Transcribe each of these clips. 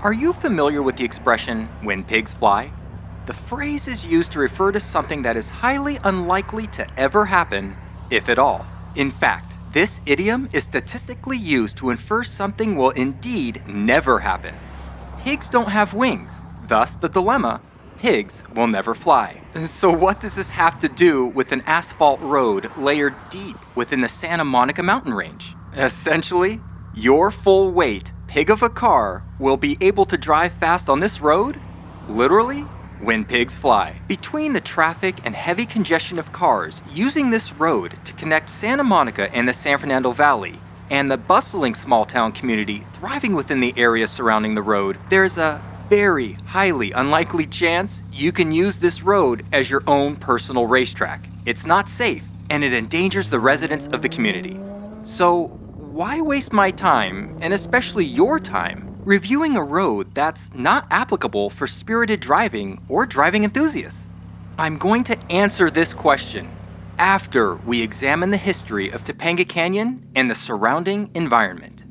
Are you familiar with the expression, "when pigs fly"? The phrase is used to refer to something that is highly unlikely to ever happen, if at all. In fact, this idiom is statistically used to infer something will indeed never happen. Pigs don't have wings, thus the dilemma, pigs will never fly. So what does this have to do with an asphalt road layered deep within the Santa Monica mountain range? Essentially, your full weight pig of a car will be able to drive fast on this road, literally, when pigs fly. Between the traffic and heavy congestion of cars using this road to connect Santa Monica and the San Fernando Valley, and the bustling small-town community thriving within the area surrounding the road, there's a very highly unlikely chance you can use this road as your own personal racetrack. It's not safe, and it endangers the residents of the community. So, why waste my time, and especially your time, reviewing a road that's not applicable for spirited driving or driving enthusiasts? I'm going to answer this question after we examine the history of Topanga Canyon and the surrounding environment.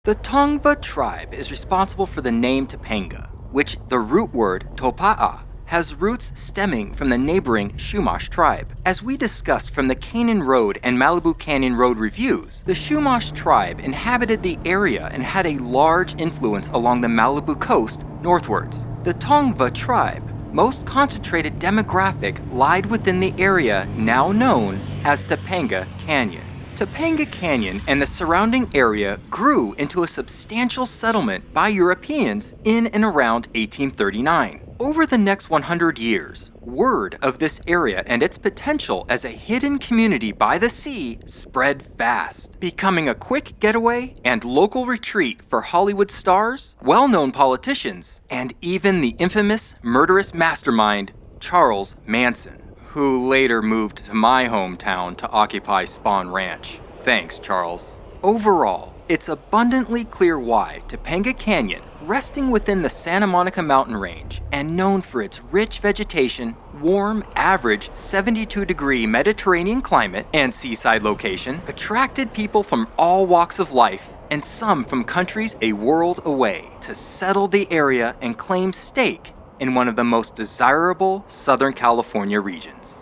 The Tongva tribe is responsible for the name Topanga, which the root word topa'a has roots stemming from the neighboring Chumash tribe. As we discussed from the Canyon Road and Malibu Canyon Road reviews, the Chumash tribe inhabited the area and had a large influence along the Malibu coast northwards. The Tongva tribe, most concentrated demographic, lied within the area now known as Topanga Canyon. Topanga Canyon and the surrounding area grew into a substantial settlement by Europeans in and around 1839. Over the next 100 years, word of this area and its potential as a hidden community by the sea spread fast, becoming a quick getaway and local retreat for Hollywood stars, well-known politicians, and even the infamous murderous mastermind, Charles Manson, who later moved to my hometown to occupy Spawn Ranch. Thanks, Charles. Overall, it's abundantly clear why Topanga Canyon, resting within the Santa Monica mountain range and known for its rich vegetation, warm, average 72-degree Mediterranean climate, and seaside location, attracted people from all walks of life and some from countries a world away to settle the area and claim stake in one of the most desirable Southern California regions.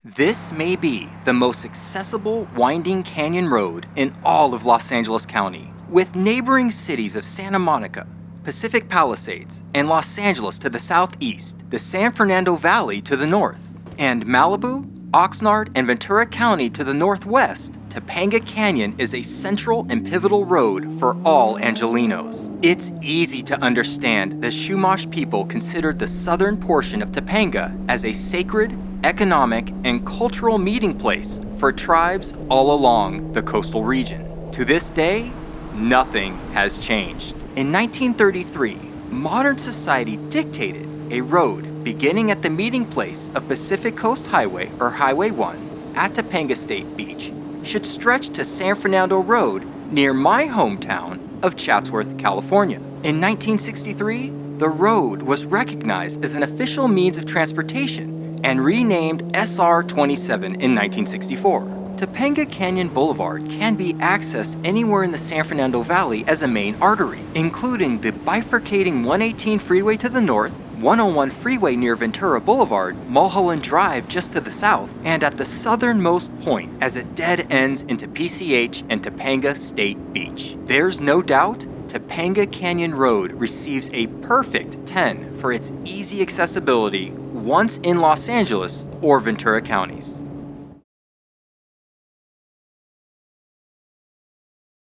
This may be the most accessible winding canyon road in all of Los Angeles County, with neighboring cities of Santa Monica, Pacific Palisades, and Los Angeles to the southeast, the San Fernando Valley to the north, and Malibu, Oxnard, and Ventura County to the northwest. Topanga Canyon is a central and pivotal road for all Angelenos. It's easy to understand the Chumash people considered the southern portion of Topanga as a sacred, economic, and cultural meeting place for tribes all along the coastal region. To this day, nothing has changed. In 1933, modern society dictated a road beginning at the meeting place of Pacific Coast Highway, or Highway 1, at Topanga State Beach, should stretch to San Fernando Road near my hometown of Chatsworth, California. In 1963, the road was recognized as an official means of transportation and renamed SR-27 in 1964. Topanga Canyon Boulevard can be accessed anywhere in the San Fernando Valley as a main artery, including the bifurcating 118 freeway to the north, 101 freeway near Ventura Boulevard, Mulholland Drive just to the south, and at the southernmost point as it dead ends into PCH and Topanga State Beach. There's no doubt Topanga Canyon Road receives a perfect 10 for its easy accessibility once in Los Angeles or Ventura counties.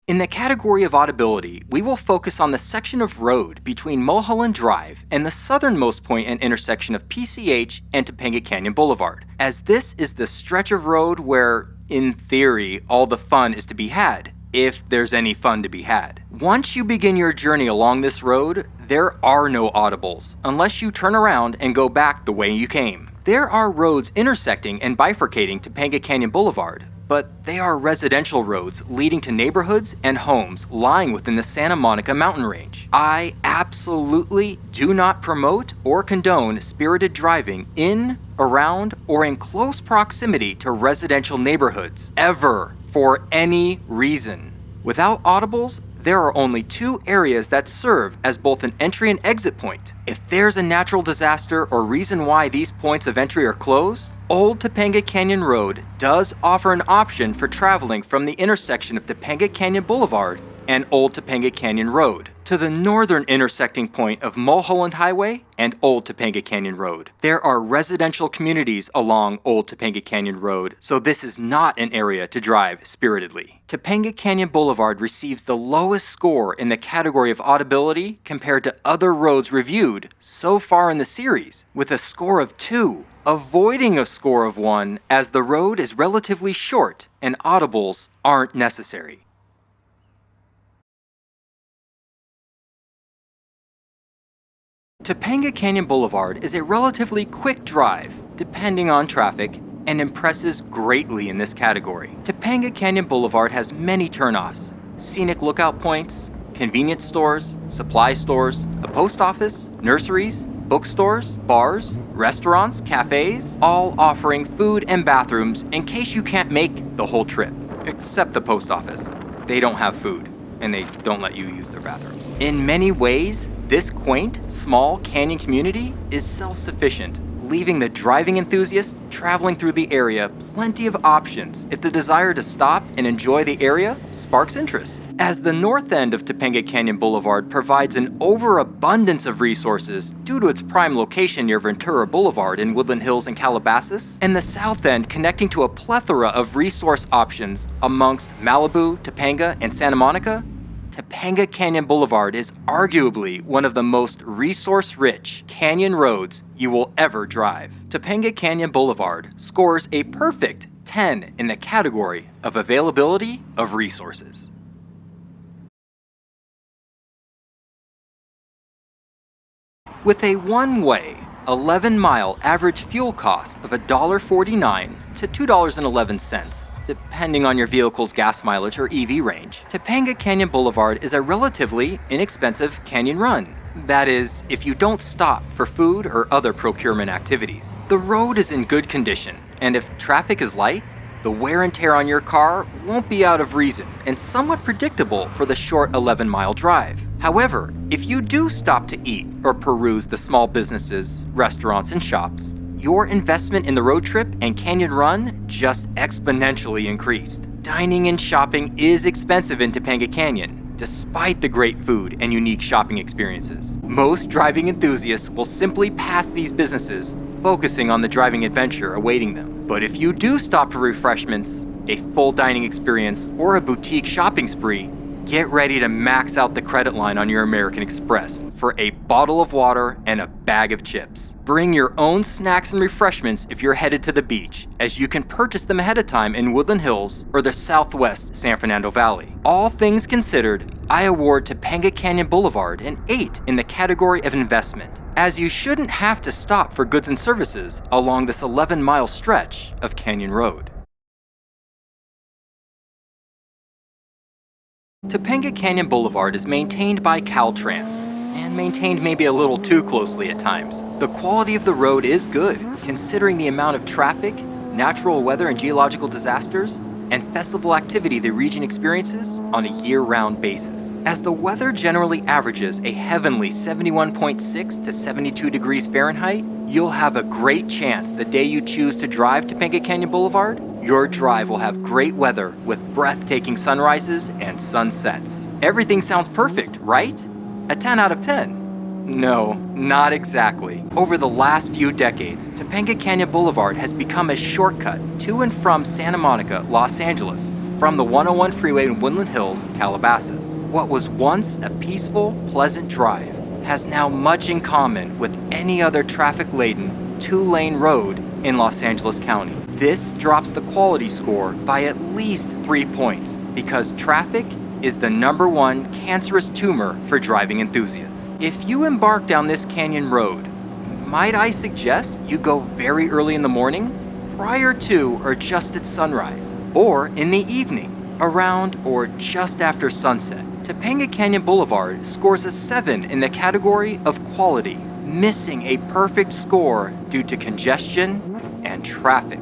In the category of audibility, we will focus on the section of road between Mulholland Drive and the southernmost point and intersection of PCH and Topanga Canyon Boulevard, as this is the stretch of road where, in theory, all the fun is to be had, if there's any fun to be had. Once you begin your journey along this road, there are no audibles, unless you turn around and go back the way you came. There are roads intersecting and bifurcating Topanga Canyon Boulevard, but they are residential roads leading to neighborhoods and homes lying within the Santa Monica mountain range. I absolutely do not promote or condone spirited driving in around, or in close proximity to residential neighborhoods, ever, for any reason. Without audibles, there are only 2 areas that serve as both an entry and exit point. If there's a natural disaster or reason why these points of entry are closed, Old Topanga Canyon Road does offer an option for traveling from the intersection of Topanga Canyon Boulevard and Old Topanga Canyon Road to the northern intersecting point of Mulholland Highway and Old Topanga Canyon Road. There are residential communities along Old Topanga Canyon Road, so this is not an area to drive spiritedly. Topanga Canyon Boulevard receives the lowest score in the category of audibility compared to other roads reviewed so far in the series, with a score of 2, avoiding a score of 1 as the road is relatively short and audibles aren't necessary. Topanga Canyon Boulevard is a relatively quick drive, depending on traffic, and impresses greatly in this category. Topanga Canyon Boulevard has many turnoffs, scenic lookout points, convenience stores, supply stores, a post office, nurseries, bookstores, bars, restaurants, cafes, all offering food and bathrooms in case you can't make the whole trip, except the post office. They don't have food, and they don't let you use their bathrooms. In many ways, this quaint, small canyon community is self-sufficient, leaving the driving enthusiast traveling through the area plenty of options if the desire to stop and enjoy the area sparks interest. As the north end of Topanga Canyon Boulevard provides an overabundance of resources due to its prime location near Ventura Boulevard in Woodland Hills and Calabasas, and the south end connecting to a plethora of resource options amongst Malibu, Topanga, and Santa Monica, Topanga Canyon Boulevard is arguably one of the most resource-rich canyon roads you will ever drive. Topanga Canyon Boulevard scores a perfect 10 in the category of availability of resources. With a one-way, 11-mile average fuel cost of $1.49 to $2.11, depending on your vehicle's gas mileage or EV range, Topanga Canyon Boulevard is a relatively inexpensive canyon run. That is, if you don't stop for food or other procurement activities. The road is in good condition, and if traffic is light, the wear and tear on your car won't be out of reason and somewhat predictable for the short 11-mile drive. However, if you do stop to eat or peruse the small businesses, restaurants, and shops, your investment in the road trip and canyon run just exponentially increased. Dining and shopping is expensive in Topanga Canyon, despite the great food and unique shopping experiences. Most driving enthusiasts will simply pass these businesses, focusing on the driving adventure awaiting them. But if you do stop for refreshments, a full dining experience, or a boutique shopping spree, get ready to max out the credit line on your American Express for a bottle of water and a bag of chips. Bring your own snacks and refreshments if you're headed to the beach, as you can purchase them ahead of time in Woodland Hills or the southwest San Fernando Valley. All things considered, I award Topanga Canyon Boulevard an 8 in the category of investment, as you shouldn't have to stop for goods and services along this 11-mile stretch of Canyon Road. Topanga Canyon Boulevard is maintained by Caltrans, and maintained maybe a little too closely at times. The quality of the road is good, considering the amount of traffic, natural weather and geological disasters, and festival activity the region experiences on a year-round basis. As the weather generally averages a heavenly 71.6 to 72 degrees Fahrenheit, you'll have a great chance the day you choose to drive Topanga Canyon Boulevard, your drive will have great weather with breathtaking sunrises and sunsets. Everything sounds perfect, right? A 10 out of 10. No, not exactly. Over the last few decades, Topanga Canyon Boulevard has become a shortcut to and from Santa Monica, Los Angeles, from the 101 freeway in Woodland Hills, Calabasas. What was once a peaceful, pleasant drive has now much in common with any other traffic-laden, two-lane road in Los Angeles County. This drops the quality score by at least 3 points because traffic is the #1 cancerous tumor for driving enthusiasts. If you embark down this canyon road, might I suggest you go very early in the morning, prior to or just at sunrise, or in the evening, around or just after sunset. Topanga Canyon Boulevard scores a 7 in the category of quality, missing a perfect score due to congestion and traffic.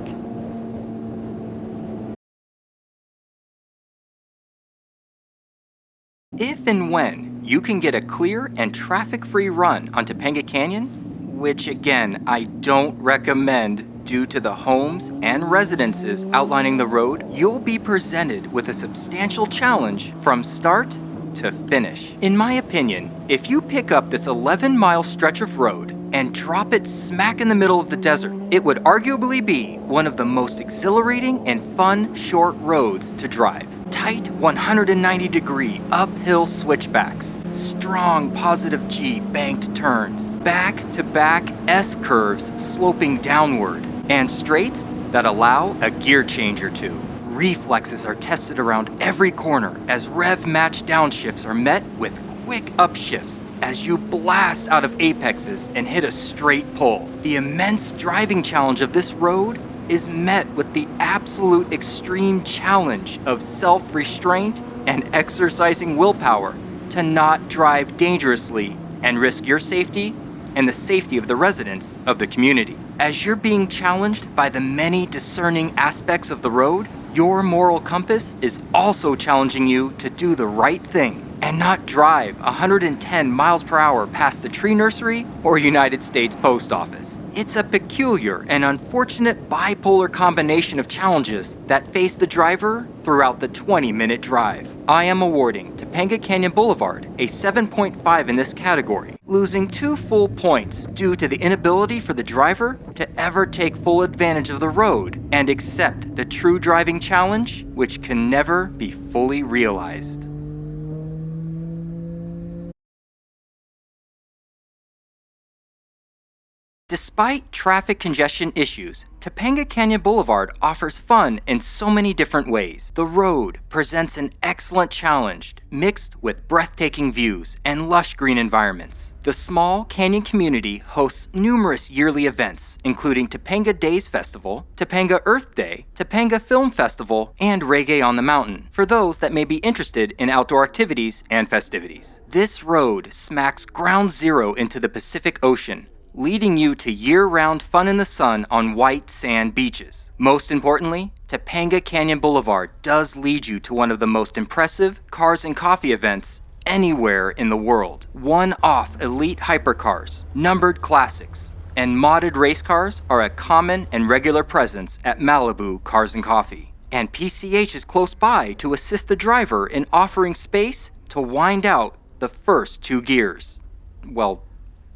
If and when you can get a clear and traffic-free run on Topanga Canyon, which again I don't recommend due to the homes and residences outlining the road, you'll be presented with a substantial challenge from start to finish. In my opinion, if you pick up this 11-mile stretch of road and drop it smack in the middle of the desert, it would arguably be one of the most exhilarating and fun short roads to drive. Tight 190-degree uphill switchbacks, strong positive G banked turns, back-to-back S curves sloping downward, and straights that allow a gear change or two. Reflexes are tested around every corner as rev-match downshifts are met with quick upshifts as you blast out of apexes and hit a straight pull. The immense driving challenge of this road is met with the absolute extreme challenge of self-restraint and exercising willpower to not drive dangerously and risk your safety and the safety of the residents of the community. As you're being challenged by the many discerning aspects of the road, your moral compass is also challenging you to do the right thing and not drive 110 miles per hour past the tree nursery or United States Post Office. It's a peculiar and unfortunate bipolar combination of challenges that face the driver throughout the 20-minute drive. I am awarding Topanga Canyon Boulevard a 7.5 in this category, losing 2 full points due to the inability for the driver to ever take full advantage of the road and accept the true driving challenge, which can never be fully realized. Despite traffic congestion issues, Topanga Canyon Boulevard offers fun in so many different ways. The road presents an excellent challenge mixed with breathtaking views and lush green environments. The small canyon community hosts numerous yearly events, including Topanga Days Festival, Topanga Earth Day, Topanga Film Festival, and Reggae on the Mountain, for those that may be interested in outdoor activities and festivities. This road smacks ground zero into the Pacific Ocean, leading you to year-round fun in the sun on white sand beaches. Most importantly, Topanga Canyon Boulevard does lead you to one of the most impressive cars and coffee events anywhere in the world. One-off elite hypercars, numbered classics, and modded race cars are a common and regular presence at Malibu Cars and Coffee. And PCH is close by to assist the driver in offering space to wind out the first 2 gears. Well,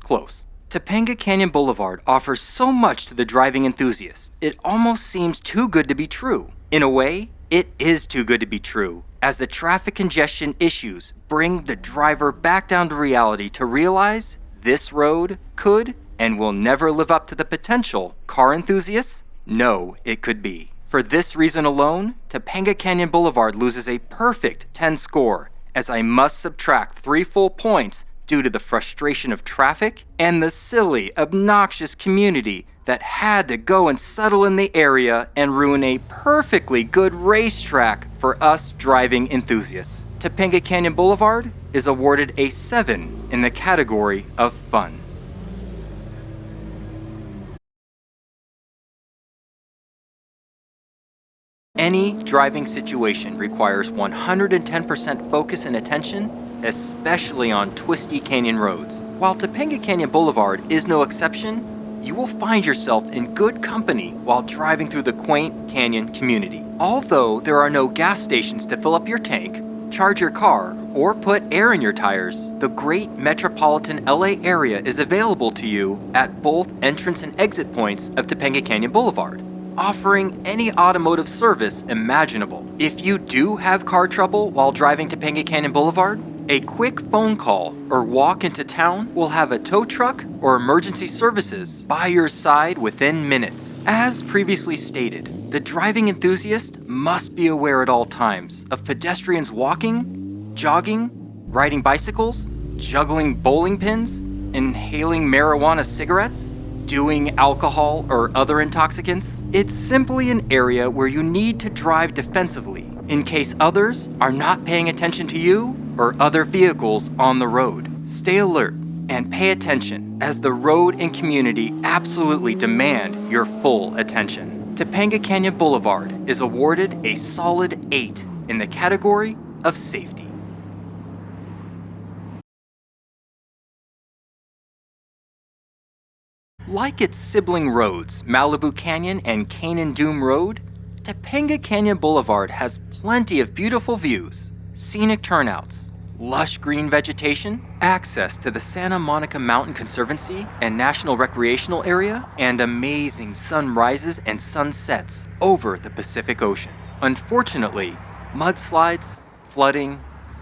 close. Topanga Canyon Boulevard offers so much to the driving enthusiast, it almost seems too good to be true. In a way, it is too good to be true, as the traffic congestion issues bring the driver back down to reality to realize this road could and will never live up to the potential car enthusiasts know it could be. For this reason alone, Topanga Canyon Boulevard loses a perfect 10 score, as I must subtract 3 full points due to the frustration of traffic and the silly, obnoxious community that had to go and settle in the area and ruin a perfectly good racetrack for us driving enthusiasts. Topanga Canyon Boulevard is awarded a 7 in the category of fun. Any driving situation requires 110% focus and attention, especially on twisty canyon roads. While Topanga Canyon Boulevard is no exception, you will find yourself in good company while driving through the quaint canyon community. Although there are no gas stations to fill up your tank, charge your car, or put air in your tires, the great metropolitan LA area is available to you at both entrance and exit points of Topanga Canyon Boulevard, offering any automotive service imaginable. If you do have car trouble while driving Topanga Canyon Boulevard, a quick phone call or walk into town will have a tow truck or emergency services by your side within minutes. As previously stated, the driving enthusiast must be aware at all times of pedestrians walking, jogging, riding bicycles, juggling bowling pins, inhaling marijuana cigarettes, doing alcohol or other intoxicants. It's simply an area where you need to drive defensively in case others are not paying attention to you or other vehicles on the road. Stay alert, And pay attention, as the road and community absolutely demand your full attention. Topanga Canyon Boulevard is awarded a solid 8 in the category of safety. Like its sibling roads, Malibu Canyon and Canyon Doom Road, Topanga Canyon Boulevard has plenty of beautiful views, scenic turnouts, lush green vegetation, access to the Santa Monica Mountain Conservancy and National Recreational Area, and amazing sunrises and sunsets over the Pacific Ocean. Unfortunately, mudslides, flooding,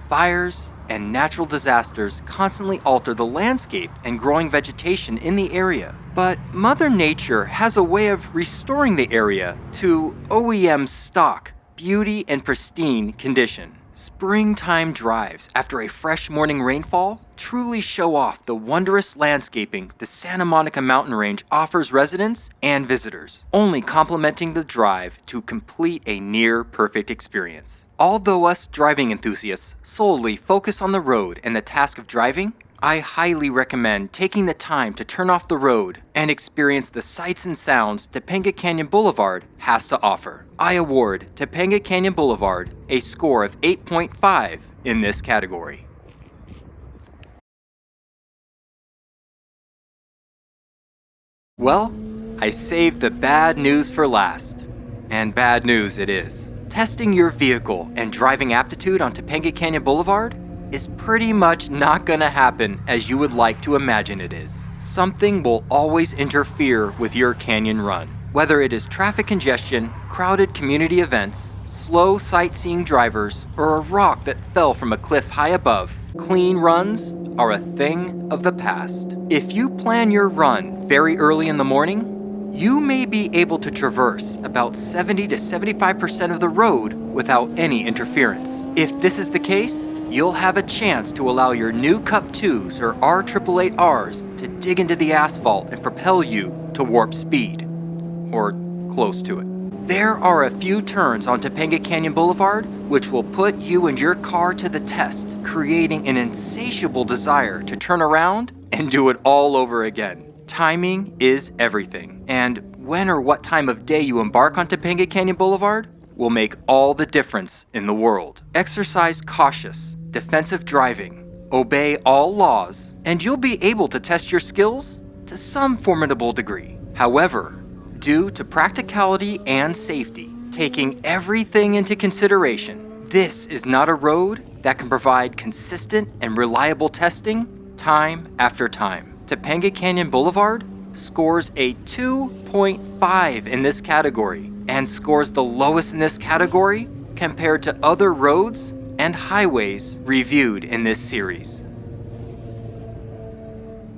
fires, and natural disasters constantly alter the landscape and growing vegetation in the area. But Mother Nature has a way of restoring the area to OEM stock, beauty, and pristine condition. Springtime drives after a fresh morning rainfall truly show off the wondrous landscaping the Santa Monica mountain range offers residents and visitors, only complementing the drive to complete a near-perfect experience. Although us driving enthusiasts solely focus on the road and the task of driving, I highly recommend taking the time to turn off the road and experience the sights and sounds Topanga Canyon Boulevard has to offer. I award Topanga Canyon Boulevard a score of 8.5 in this category. Well, I saved the bad news for last. And bad news it is. Testing your vehicle and driving aptitude on Topanga Canyon Boulevard is pretty much not gonna happen as you would like to imagine it is. Something will always interfere with your canyon run. Whether it is traffic congestion, crowded community events, slow sightseeing drivers, or a rock that fell from a cliff high above, clean runs are a thing of the past. If you plan your run very early in the morning, you may be able to traverse about 70 to 75% of the road without any interference. If this is the case, you'll have a chance to allow your new Cup 2s or R888Rs to dig into the asphalt and propel you to warp speed, or close to it. There are a few turns on Topanga Canyon Boulevard which will put you and your car to the test, creating an insatiable desire to turn around and do it all over again. Timing is everything, and when or what time of day you embark on Topanga Canyon Boulevard will make all the difference in the world. Exercise cautious, defensive driving, obey all laws, and you'll be able to test your skills to some formidable degree. However, due to practicality and safety, taking everything into consideration, this is not a road that can provide consistent and reliable testing time after time. Topanga Canyon Boulevard scores a 2.5 in this category and scores the lowest in this category compared to other roads and highways reviewed in this series.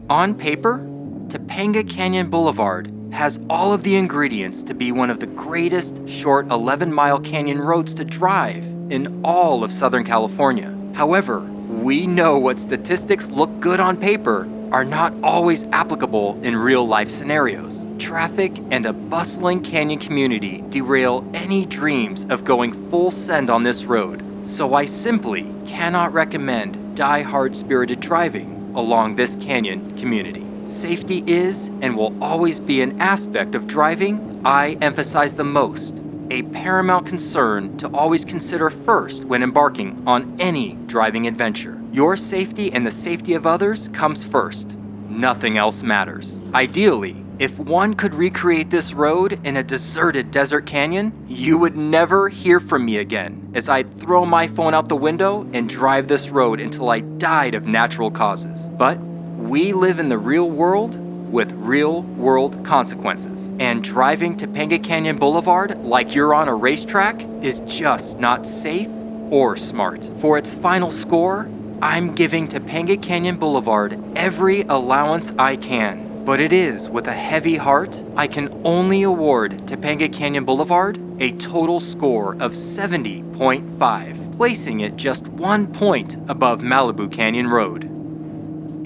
On paper, Topanga Canyon Boulevard has all of the ingredients to be one of the greatest short 11-mile canyon roads to drive in all of Southern California. However, we know what statistics look good on paper are not always applicable in real-life scenarios. Traffic and a bustling canyon community derail any dreams of going full send on this road, so I simply cannot recommend die-hard spirited driving along this canyon community. Safety is and will always be an aspect of driving I emphasize the most, a paramount concern to always consider first when embarking on any driving adventure. Your safety and the safety of others comes first. Nothing else matters. Ideally, if one could recreate this road in a deserted desert canyon, you would never hear from me again, as I'd throw my phone out the window and drive this road until I died of natural causes. But we live in the real world with real-world consequences, and driving Topanga Canyon Boulevard like you're on a racetrack is just not safe or smart. For its final score, I'm giving Topanga Canyon Boulevard every allowance I can, but it is with a heavy heart I can only award Topanga Canyon Boulevard a total score of 70.5, placing it just 1 point above Malibu Canyon Road.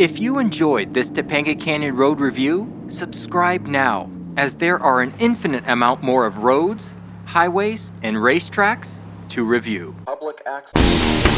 If you enjoyed this Topanga Canyon Road review, subscribe now, as there are an infinite amount more of roads, highways, and racetracks to review. Public access.